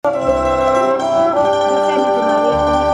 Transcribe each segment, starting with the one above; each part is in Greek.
Δεν φαίνεται η Μαρία, δεν έχει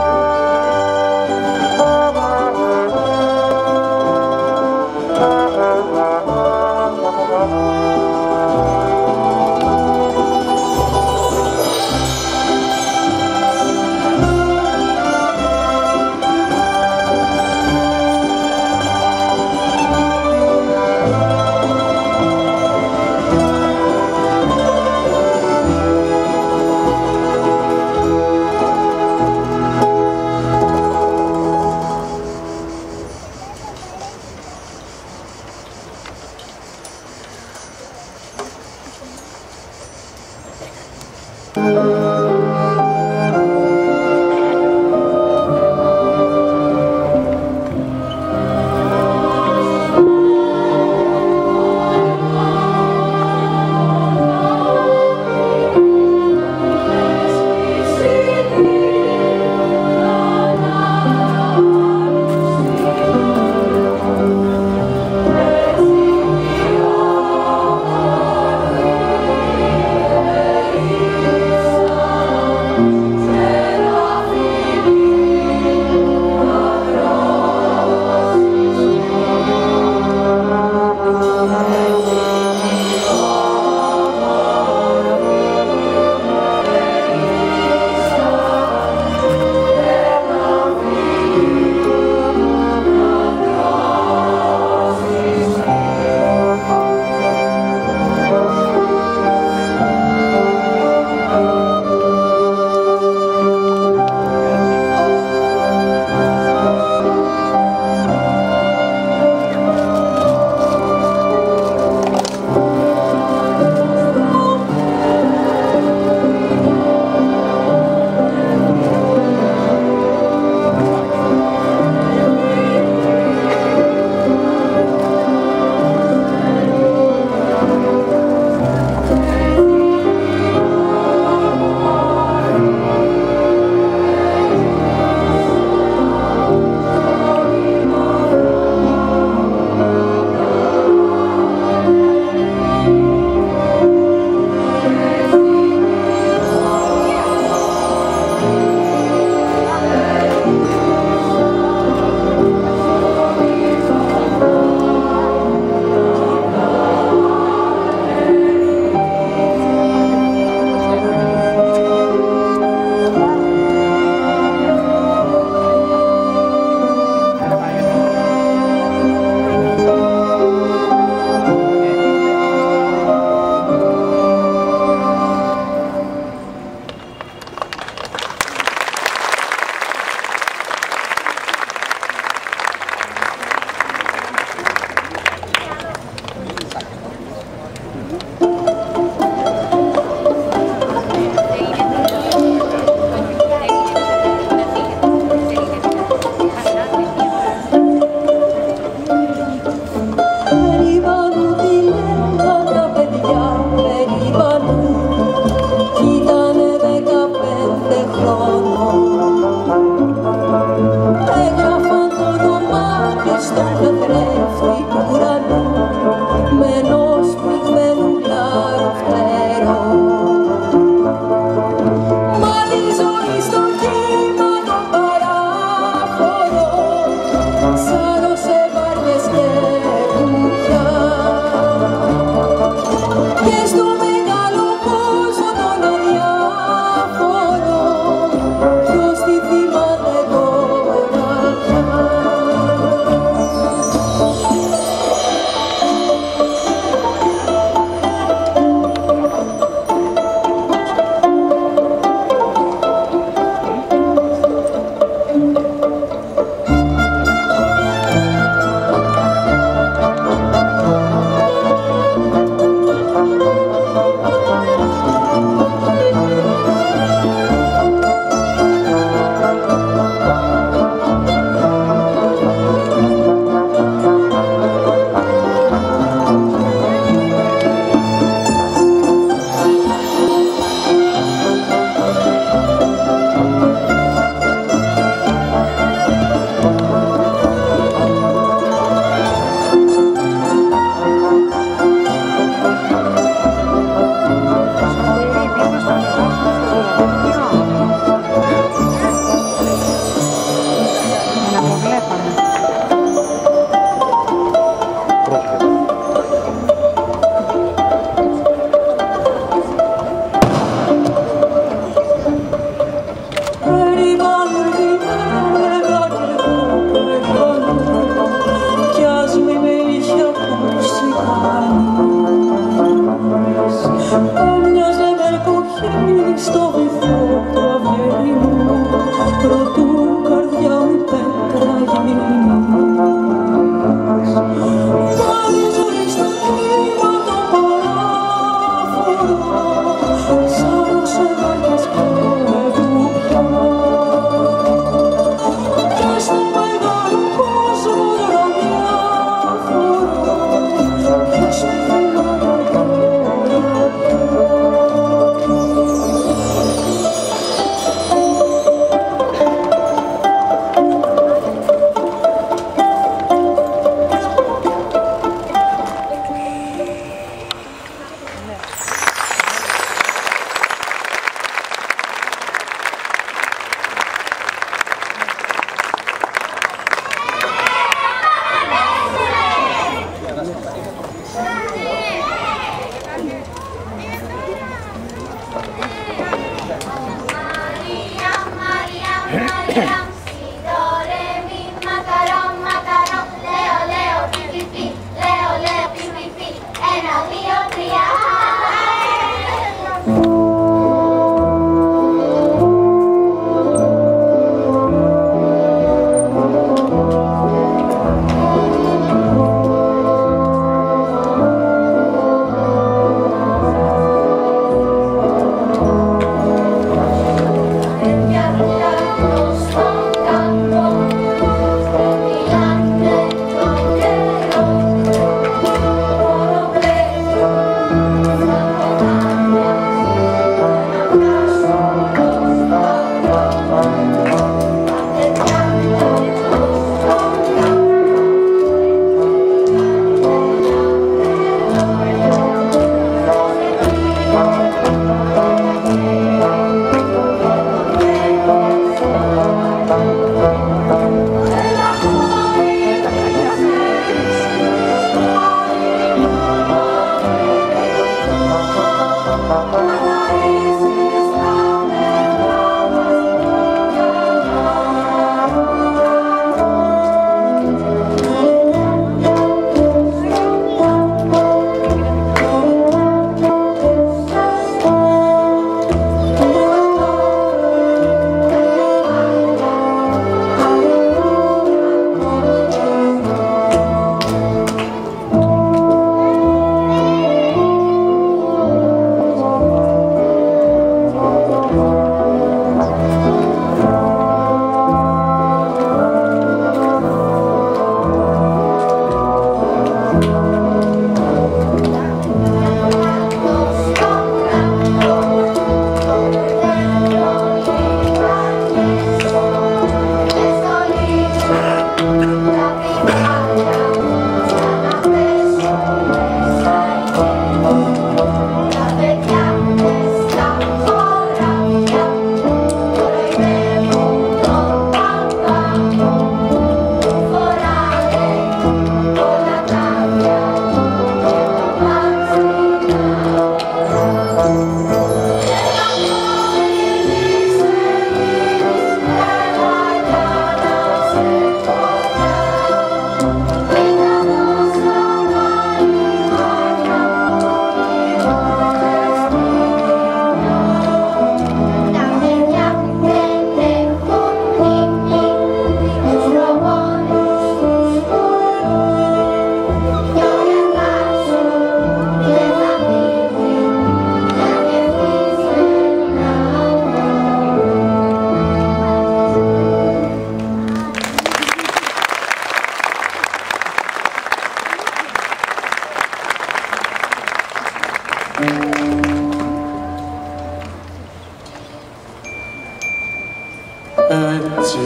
Έτσι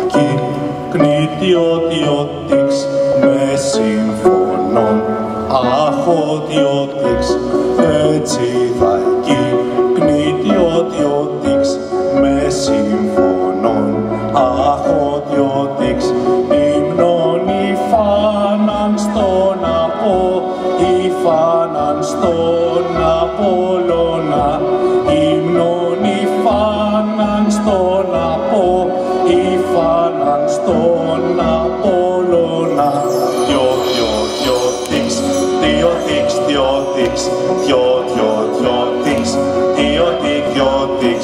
εκεί κνητιωτιώτηξ με συμφωνών αχωτιώτηξ. Έτσι θα εκεί κνητιωτιώτηξ με συμφωνών αχωτιώτηξ. Υμνών υφάναν στον Από, υφάναν στον Απόλλωνα. Υμνών υφάναν στον Από, υφάναν στον Απόλλωνα. Διωτιωτιώτηξ, διωτήξ, διωτήξ, διωτιωτιώτηξ, διωτικιώτηξ.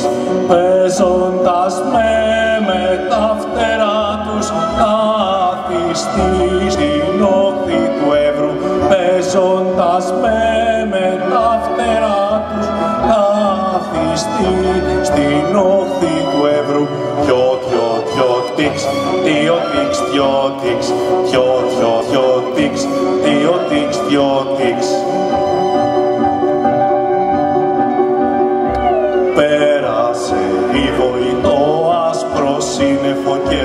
Παίζοντας με τα φτερά τους καθιστή στην όχθη του Εύρου. Παίζοντας με τα φτερά τους καθιστή στην όχθη του Εύρου. Διωτιωτιώτηξ, διωτήξ, διωτήξ, διωτιωτιώτηξ, διωτήξ, διωτήξ. Πέρασε η βοή το άσπρο σύννεφο και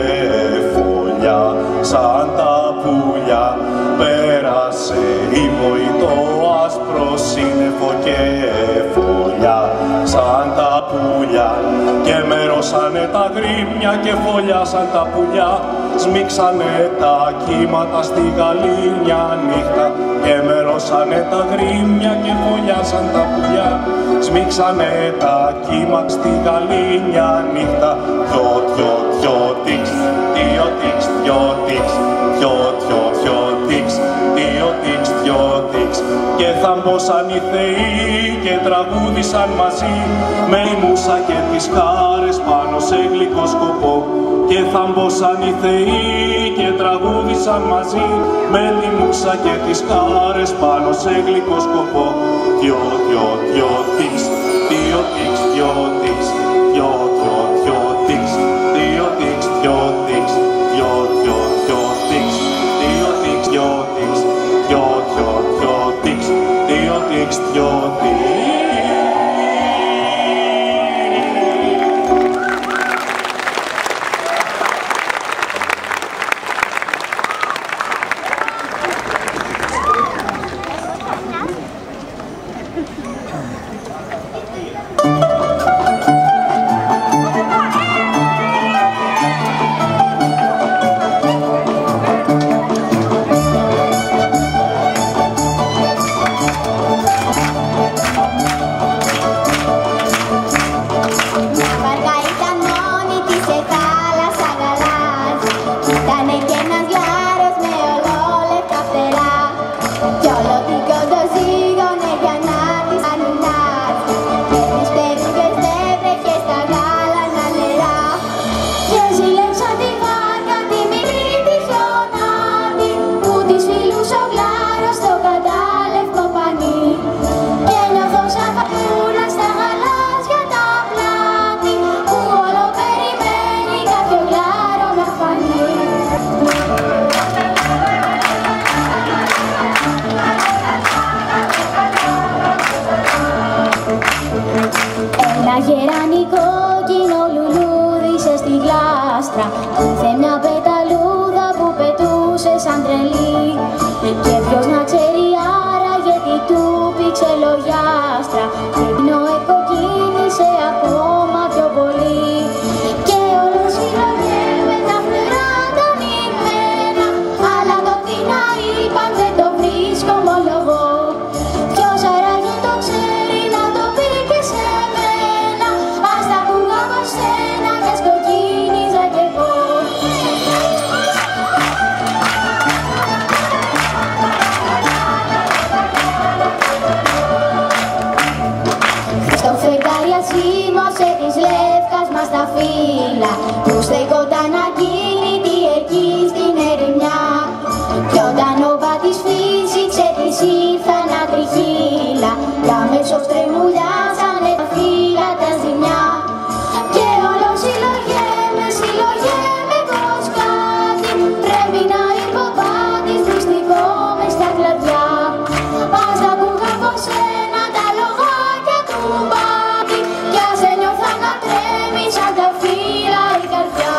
φωλιά σαν τα πουλιά. Πέρασε η βοή το άσπρο σύννεφο και φωλιά σαν τα πουλιά. Και μερώσανε τα γρήμια και φωλιάσαν τα πουλιά. Σμίξανε τα κύματα στη γαλήνια νύχτα. και μερώσανε τα γρήμια και φωλιάσαν τα πουλιά. Σμίξανε τα κύμα στη γαλήνια νύχτα. Δυο τιξ, δυο τιξ, δυο τιξ, δυο τιξ, δυο τιξ, δυο τιξ. Και θαμπόσαν οι θεοί και τραγούδισαν μαζί με η μουσα και τις χάρες πάνω σε γλυκό σκοπό. Και θαμπόσαν οι θεοί και τραγούδισαν μαζί με τη μουσα και τις χάρες πάνω σε γλυκό σκοπό. Δυο τιξ, δυο τιξ, δυο τιξ, δυο τιξ, δυο τιξ, δυο τιξ, δυο τιξ, δυο τιξ, δυο τιξ, δυο τιξ, δυο τιξ, δυο τιξ. Γερανικό κοινό λουλούδισε στη γλάστρα. Ήρθε μια πεταλούδα που πετούσε σαν τρελή. Και ποιος να ξέρει άραγε τι του πήξε λογιάστρα. Και εκείνο εκοκίνησε ακόμα πιο πολύ. Και όλο συλλογεύε τα φτερά τα νημένα. Αλλά το τι να είπαν δεν το βρίσκω ομολογώ. Ποιος άραγε το ξέρει να το πει και σε μένα. Ας τα ακούγα από σένα κι ας κοκκίνιζα κι εγώ. Στο φεγγάρι ασήμωσε της Λεύκας μας τα φύλλα που στεκόταν ακίνητη εκεί στην ερημιά. Κι όταν ο Βάτης φύσηξε της ήρθαν ατριχύλα κι αμέσως τρεμουλιάσανε τα φύλλα τα ζημιά. Και όλο συλλογέμαι πως κάτι πρέπει να είπε ο Βάτης μυστικό μες στα κλαδιά. Ας τα ακούγα από σένα τα λογάκια του Βάτη κι ας ένιωθα να τρέμει σαν τα φύλλα η καρδιά.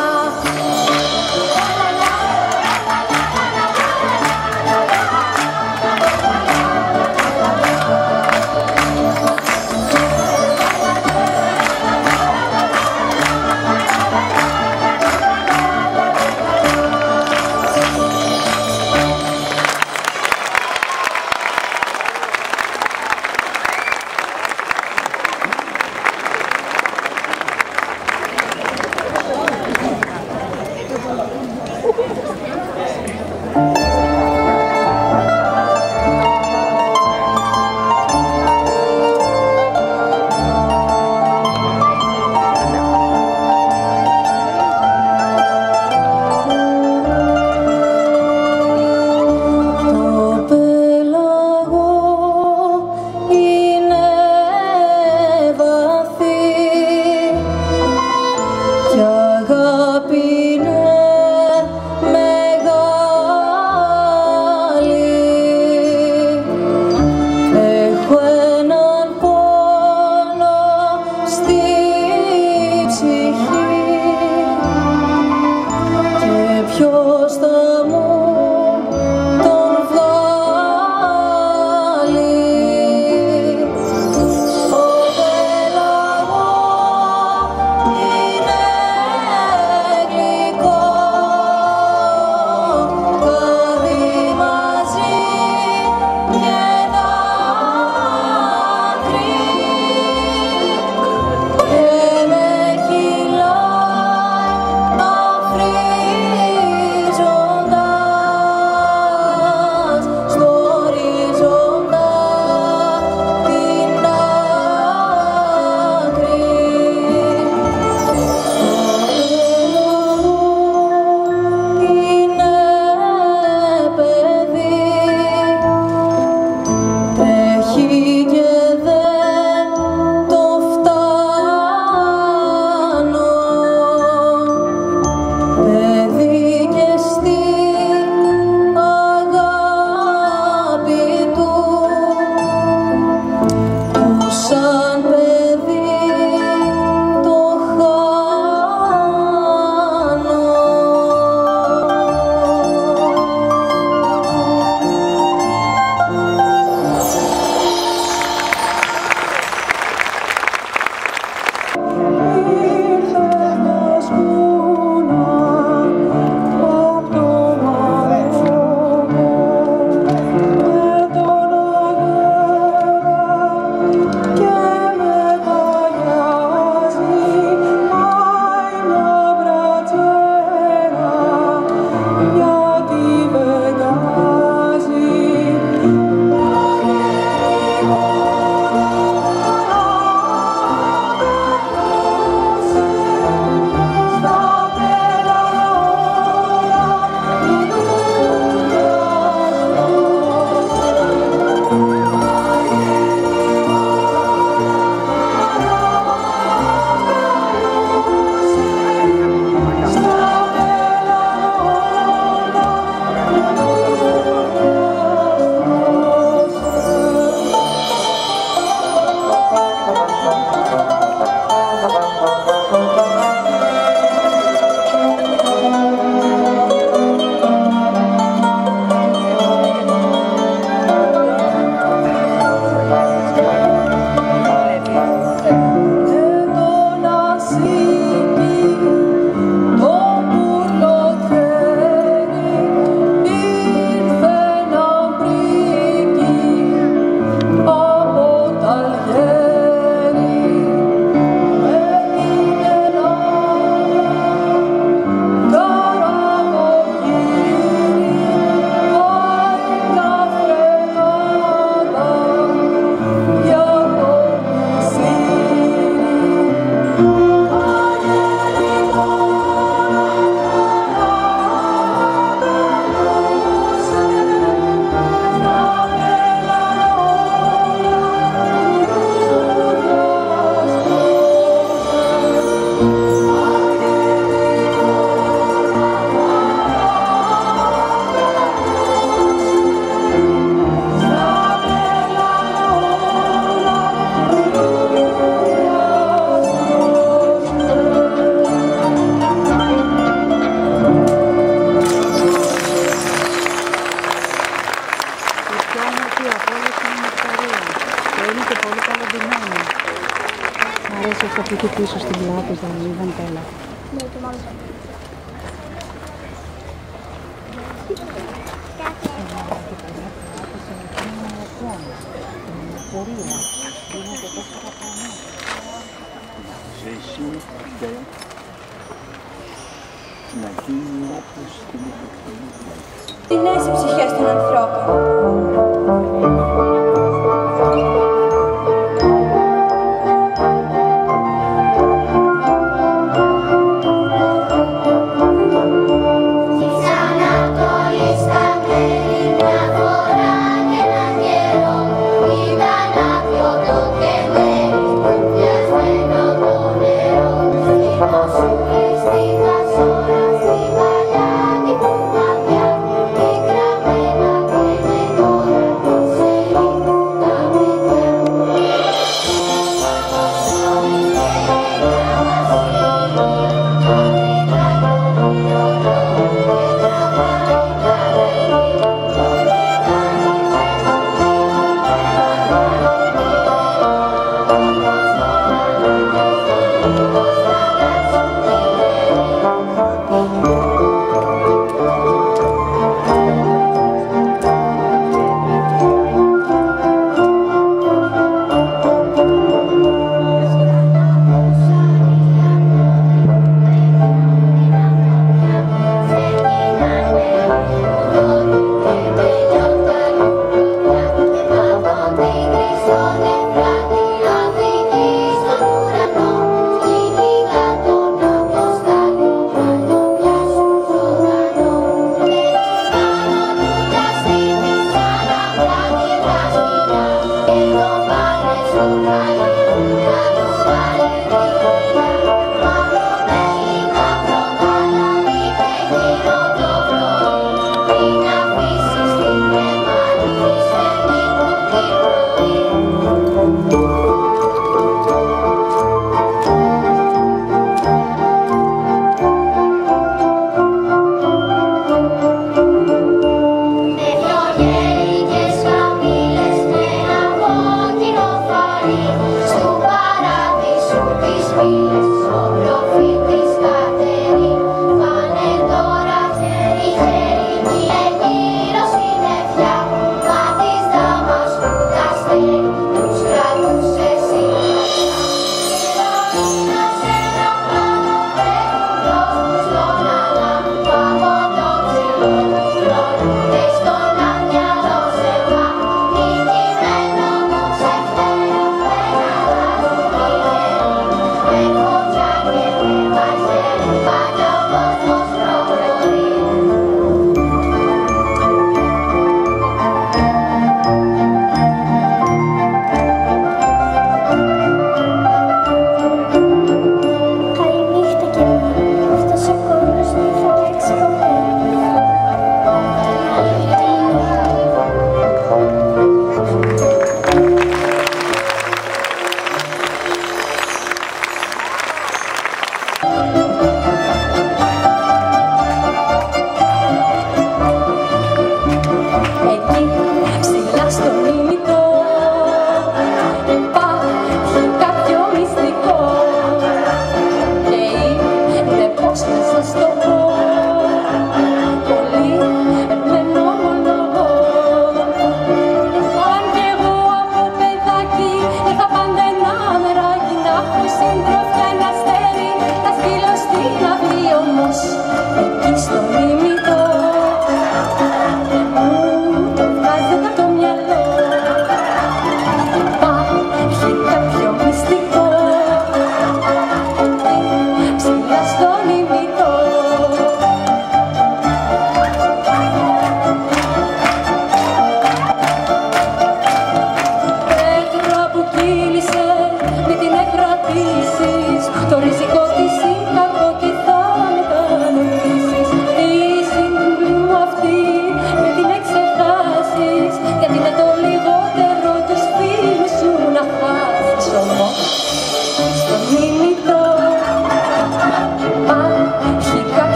η δαντέλα. Ναι, και μάλλον. Να γίνει όπως την υποκρινή. Τι νέες οι ψυχές των ανθρώπων. Συντροφιά να στέλνει τα σκύλο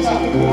Thank you.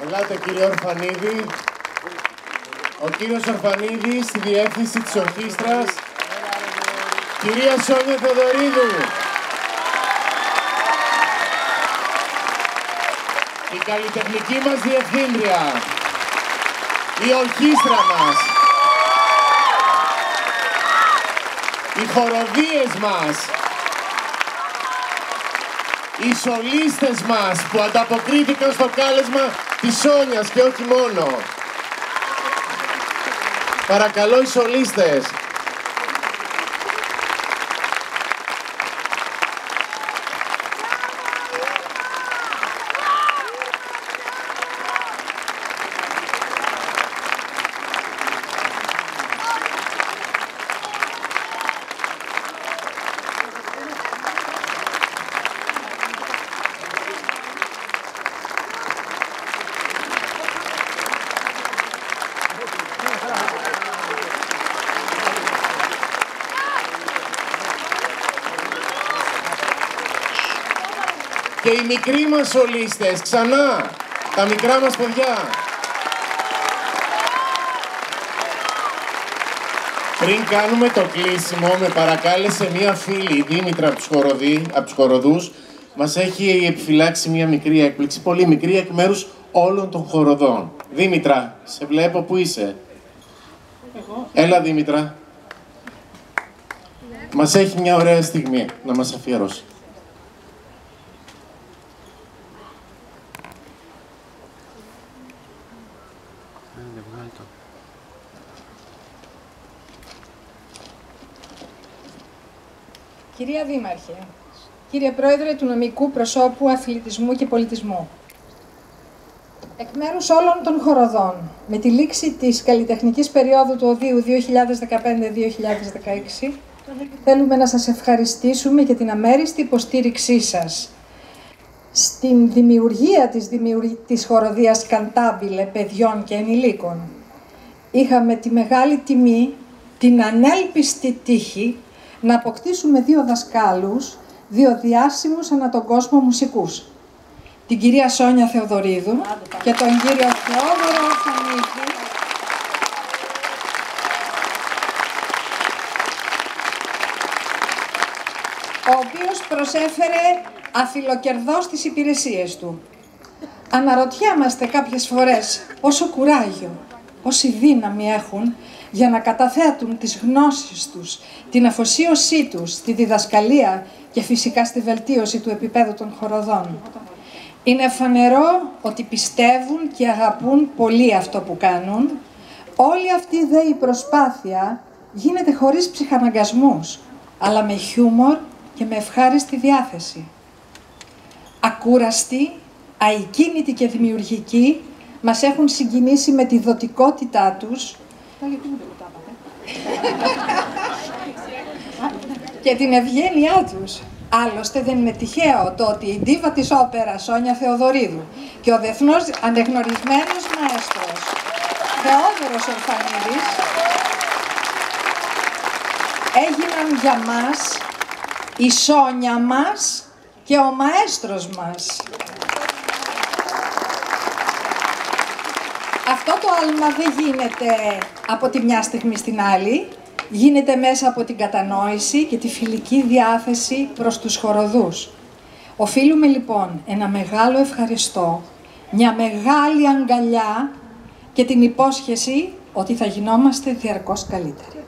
Ελάτε κύριε Ορφανίδη. Ο κύριος Ορφανίδης στη διεύθυνση της ορχήστρας. Κυρία Σόνια Θεοδωρίδου. Η καλλιτεχνική μας διευθύντρια. Η ορχήστρα μας. Οι χοροδίες μας. Οι σολίστες μας που ανταποκρίθηκαν στο κάλεσμα της Σόνιας και όχι μόνο. Παρακαλώ οι σολίστες. Και οι μικροί μας σολίστες, ξανά, τα μικρά μας παιδιά. Πριν κάνουμε το κλείσιμο, με παρακάλεσε μία φίλη, η Δήμητρα από τους Χοροδούς, μας έχει επιφυλάξει μία μικρή έκπληξη, πολύ μικρή, εκ μέρους όλων των χοροδών. Δήμητρα, σε βλέπω, πού είσαι? Εγώ. Έλα Δήμητρα. Μας έχει μια ωραία στιγμή να μας αφιερώσει. Κυρία Δήμαρχε, κύριε Πρόεδρε του Νομικού Προσώπου Αθλητισμού και Πολιτισμού, εκ μέρους όλων των χοροδών, με τη λήξη της καλλιτεχνικής περίοδου του οδείου 2015-2016, θέλουμε να σας ευχαριστήσουμε για την αμέριστη υποστήριξή σας στην δημιουργία της χοροδίας Καντάμπιλε παιδιών και ενηλίκων. Είχαμε τη μεγάλη τιμή, την ανέλπιστη τύχη, να αποκτήσουμε 2 δασκάλους, 2 διάσημους ανά τον κόσμο μουσικούς. Την κυρία Σόνια Θεοδωρίδου και τον κύριο Θεόδωρο Ορφανίδη, ο οποίος προσέφερε αφιλοκερδώς τις υπηρεσίες του. Αναρωτιέμαστε κάποιες φορές πόσο κουράγιο, πόση δύναμη έχουν για να καταθέτουν τις γνώσεις τους, την αφοσίωσή τους στη διδασκαλία και φυσικά στη βελτίωση του επίπεδου των χοροδών. Είναι φανερό ότι πιστεύουν και αγαπούν πολύ αυτό που κάνουν. Όλη αυτή η προσπάθεια γίνεται χωρίς ψυχαναγκασμούς, αλλά με χιούμορ και με ευχάριστη διάθεση. Ακούραστοι, αικίνητοι και δημιουργικοί, μας έχουν συγκινήσει με τη δοτικότητά τους και την ευγένειά τους. Άλλωστε δεν είναι τυχαίο το ότι η ντίβα της όπερα Σόνια Θεοδωρίδου και ο διεθνώς ανεγνωρισμένος μαέστρος Θεόδωρος Ορφανίδης έγιναν για μας η Σόνια μας και ο μαέστρος μας. Αυτό το άλμα δεν γίνεται από τη μια στιγμή στην άλλη, γίνεται μέσα από την κατανόηση και τη φιλική διάθεση προς τους χοροδούς. Οφείλουμε λοιπόν ένα μεγάλο ευχαριστώ, μια μεγάλη αγκαλιά και την υπόσχεση ότι θα γινόμαστε διαρκώς καλύτεροι.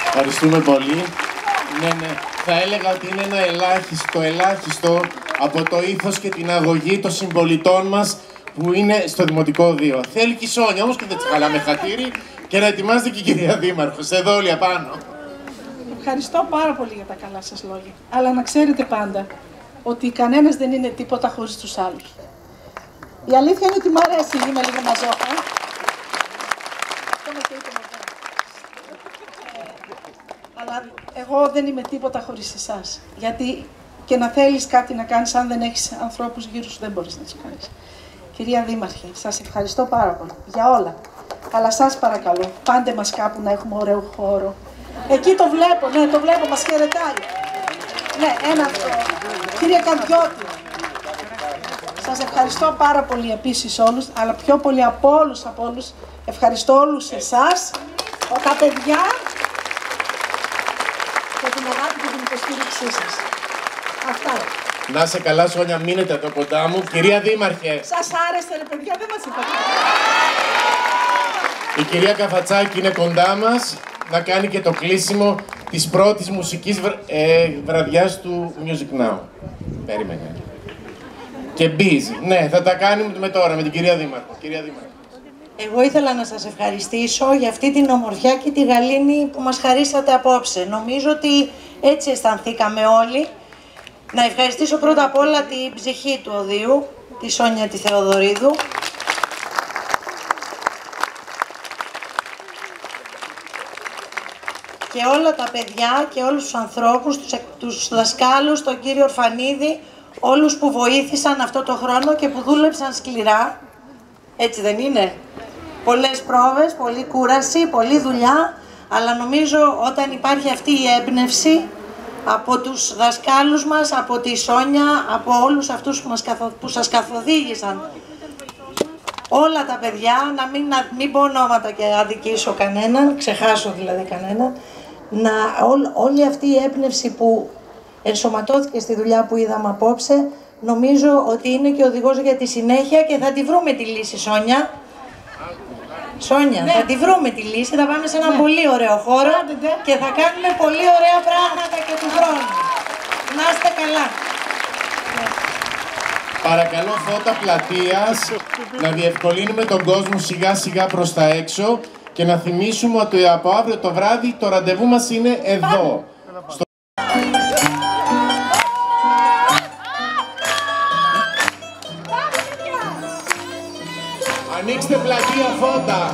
Ευχαριστούμε πολύ. Ναι, θα έλεγα ότι είναι ένα ελάχιστο από το ήθος και την αγωγή των συμπολιτών μας που είναι στο Δημοτικό Οδείο. Θέλει και η Σόνια όμως και δεν της χαλάμε χατήρι και να ετοιμάζεται και η κυρία Δήμαρχος. Εδώ όλοι απάνω. Ευχαριστώ πάρα πολύ για τα καλά σας λόγια. Αλλά να ξέρετε πάντα ότι κανένας δεν είναι τίποτα χωρίς τους άλλους. Η αλήθεια είναι ότι μ' αρέσει, είμαι λίγο μαζόχα. Αλλά εγώ δεν είμαι τίποτα χωρίς εσάς. Γιατί και να θέλεις κάτι να κάνεις, αν δεν έχεις ανθρώπους γύρω σου, δεν μπορείς να τους κάνεις. Κυρία Δήμαρχε, σας ευχαριστώ πάρα πολύ για όλα. Αλλά σας παρακαλώ, πάντε μας κάπου να έχουμε ωραίο χώρο. Εκεί το βλέπω, ναι, το βλέπω, μας χαιρετάει. Ναι, ένα αυτό. Κύριε Καντιώτη, σας ευχαριστώ πάρα πολύ επίσης όλους, αλλά πιο πολύ από όλους, ευχαριστώ όλους εσάς, τα παιδιά και την αγάπη και την υποστήριξή σας. Αυτά. Να είσαι καλά, Σόνια, μείνετε εδώ κοντά μου. Κυρία Δήμαρχε. Σας άρεσε, ρε παιδιά, δεν μας είπατε. Η κυρία Καφατσάκη είναι κοντά μας να κάνει και το κλείσιμο της πρώτης μουσικής βραδιάς του Music Now. Περίμενε. Και busy. Ναι, θα τα κάνουμε τώρα με την κυρία Δήμαρχο. Κυρία Δήμαρχο. Εγώ ήθελα να σας ευχαριστήσω για αυτή την ομορφιά και τη γαλήνη που μας χαρίσατε απόψε. Νομίζω ότι έτσι αισθανθήκαμε όλοι. Να ευχαριστήσω πρώτα απ' όλα την ψυχή του Οδείου, τη Σόνια τη Θεοδωρίδου. Και όλα τα παιδιά και όλους τους ανθρώπους, τους δασκάλους, τον κύριο Ορφανίδη, όλους που βοήθησαν αυτό το χρόνο και που δούλεψαν σκληρά. Έτσι δεν είναι? Πολλές πρόβες, πολλή κούραση, πολλή δουλειά, αλλά νομίζω όταν υπάρχει αυτή η έμπνευση από τους δασκάλους μας, από τη Σόνια, από όλους αυτούς που σας καθοδήγησαν, όλα τα παιδιά, να μην πω ονόματα και αδικήσω κανέναν, ξεχάσω δηλαδή κανέναν, όλη αυτή η έμπνευση που ενσωματώθηκε στη δουλειά που είδαμε απόψε, νομίζω ότι είναι και οδηγός για τη συνέχεια και θα τη βρούμε τη λύση, Σόνια. Σόνια, ναι. Θα τη βρούμε τη λύση, θα πάμε σε ένα πολύ ωραίο χώρο και θα κάνουμε πολύ ωραία πράγματα και του χρόνου. Να είστε καλά. Παρακαλώ φώτα πλατείας, να διευκολύνουμε τον κόσμο σιγά σιγά προς τα έξω και να θυμίσουμε ότι από αύριο το βράδυ το ραντεβού μας είναι εδώ. Ανοίξτε πλατεία φώτα.